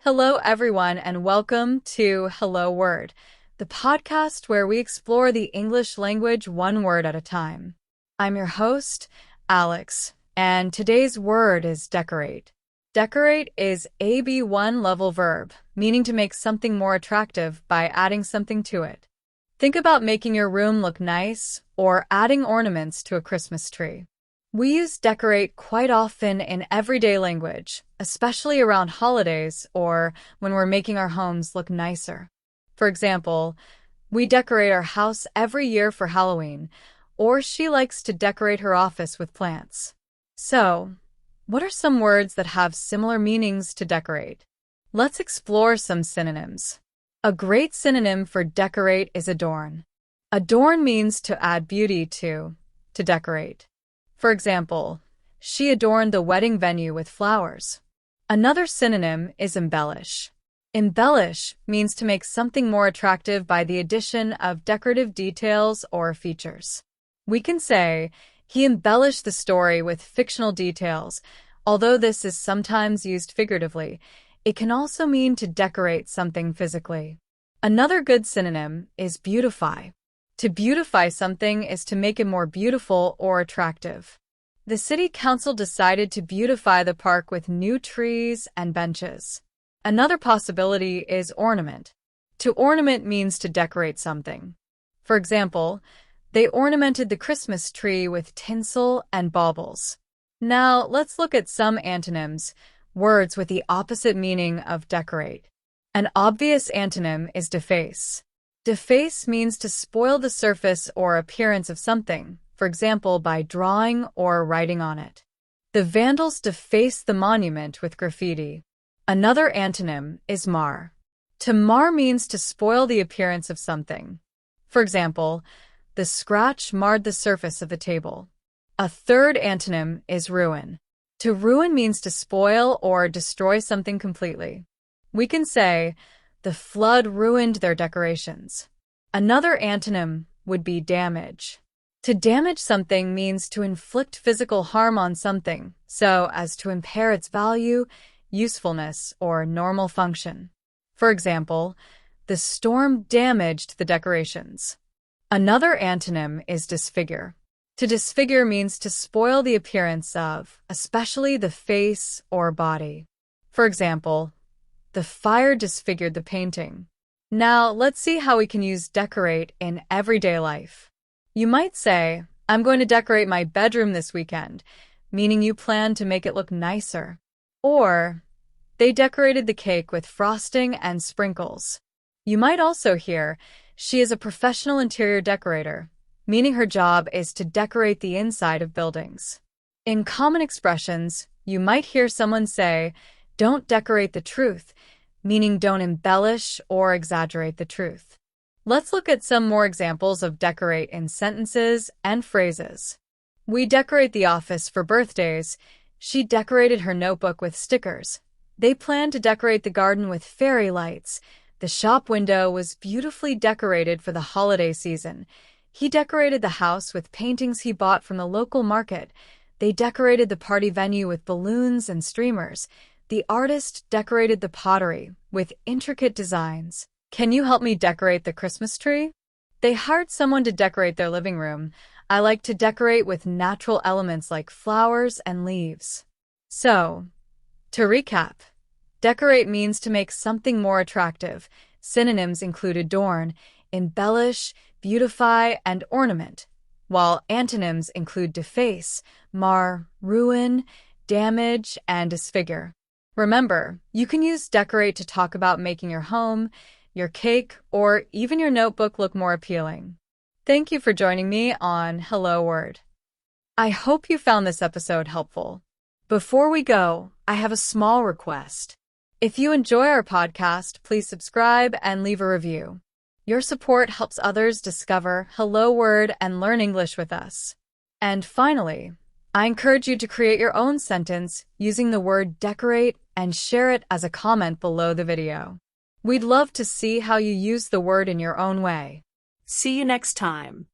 Hello, everyone, and welcome to Hello Word, the podcast where we explore the English language one word at a time. I'm your host, Alex, and today's word is decorate. Decorate is a B1 level verb, meaning to make something more attractive by adding something to it. Think about making your room look nice or adding ornaments to a Christmas tree. We use decorate quite often in everyday language, especially around holidays or when we're making our homes look nicer. For example, we decorate our house every year for Halloween, or she likes to decorate her office with plants. So, what are some words that have similar meanings to decorate? Let's explore some synonyms. A great synonym for decorate is adorn. Adorn means to add beauty to decorate. For example, she adorned the wedding venue with flowers. Another synonym is embellish. Embellish means to make something more attractive by the addition of decorative details or features. We can say, he embellished the story with fictional details. Although this is sometimes used figuratively, it can also mean to decorate something physically. Another good synonym is beautify. To beautify something is to make it more beautiful or attractive. The city council decided to beautify the park with new trees and benches. Another possibility is ornament. To ornament means to decorate something. For example, they ornamented the Christmas tree with tinsel and baubles. Now, let's look at some antonyms, words with the opposite meaning of decorate. An obvious antonym is deface. Deface means to spoil the surface or appearance of something, for example, by drawing or writing on it. The vandals defaced the monument with graffiti. Another antonym is mar. To mar means to spoil the appearance of something. For example, the scratch marred the surface of the table. A third antonym is ruin. To ruin means to spoil or destroy something completely. We can say, the flood ruined their decorations. Another antonym would be damage. To damage something means to inflict physical harm on something, so as to impair its value, usefulness, or normal function. For example, the storm damaged the decorations. Another antonym is disfigure. To disfigure means to spoil the appearance of, especially the face or body. For example, the fire disfigured the painting. Now, let's see how we can use decorate in everyday life. You might say, I'm going to decorate my bedroom this weekend, meaning you plan to make it look nicer. Or, they decorated the cake with frosting and sprinkles. You might also hear, she is a professional interior decorator, meaning her job is to decorate the inside of buildings. In common expressions, you might hear someone say, don't decorate the truth, meaning don't embellish or exaggerate the truth. Let's look at some more examples of decorate in sentences and phrases. We decorate the office for birthdays. She decorated her notebook with stickers. They planned to decorate the garden with fairy lights. The shop window was beautifully decorated for the holiday season. He decorated the house with paintings he bought from the local market. They decorated the party venue with balloons and streamers. The artist decorated the pottery with intricate designs. Can you help me decorate the Christmas tree? They hired someone to decorate their living room. I like to decorate with natural elements like flowers and leaves. So, to recap, decorate means to make something more attractive. Synonyms include adorn, embellish, beautify, and ornament, while antonyms include deface, mar, ruin, damage, and disfigure. Remember, you can use decorate to talk about making your home, your cake, or even your notebook look more appealing. Thank you for joining me on Hello Word. I hope you found this episode helpful. Before we go, I have a small request. If you enjoy our podcast, please subscribe and leave a review. Your support helps others discover Hello Word and learn English with us. And finally, I encourage you to create your own sentence using the word decorate and share it as a comment below the video. We'd love to see how you use the word in your own way. See you next time.